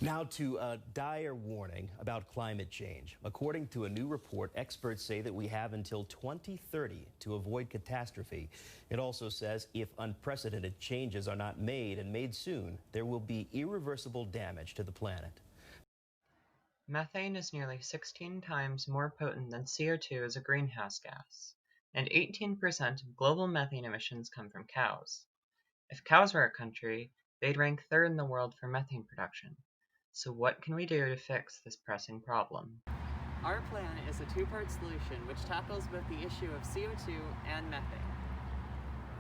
Now to a dire warning about climate change. According to a new report, experts say that we have until 2030 to avoid catastrophe. It also says if unprecedented changes are not made and made soon, there will be irreversible damage to the planet. Methane is nearly 16 times more potent than CO2 as a greenhouse gas, and 18% of global methane emissions come from cows. If cows were a country, they'd rank third in the world for methane production. So what can we do to fix this pressing problem? Our plan is a two-part solution which tackles both the issue of CO2 and methane.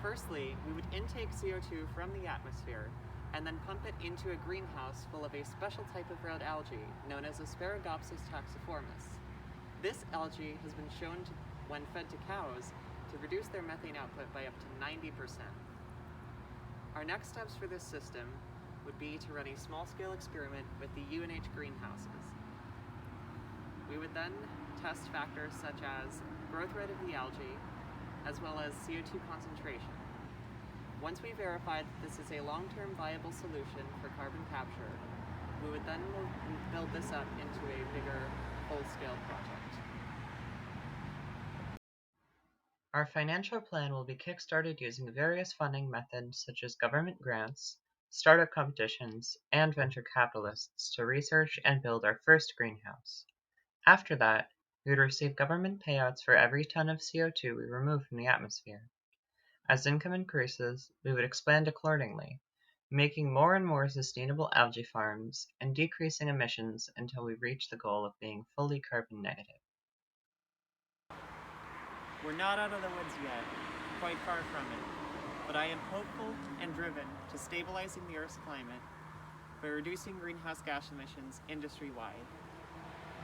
Firstly, we would intake CO2 from the atmosphere and then pump it into a greenhouse full of a special type of red algae known as Asparagopsis taxiformis. This algae has been shown to, when fed to cows, to reduce their methane output by up to 90%. Our next steps for this system would be to run a small-scale experiment with the UNH greenhouses. We would then test factors such as growth rate of the algae, as well as CO2 concentration. Once we verified that this is a long-term viable solution for carbon capture, we would then build this up into a bigger, full-scale project. Our financial plan will be kickstarted using various funding methods such as government grants, startup competitions, and venture capitalists to research and build our first greenhouse. After that, we would receive government payouts for every ton of CO2 we remove from the atmosphere. As income increases, we would expand accordingly, making more and more sustainable algae farms and decreasing emissions until we reach the goal of being fully carbon negative. We're not out of the woods yet, quite far from it, but I am hopeful and driven to stabilizing the Earth's climate by reducing greenhouse gas emissions industry-wide.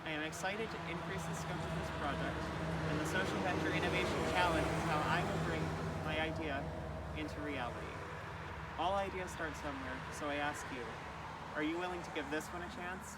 I am excited to increase the scope of this project, and the Social Venture Innovation Challenge is how I will bring my idea into reality. All ideas start somewhere, so I ask you, are you willing to give this one a chance?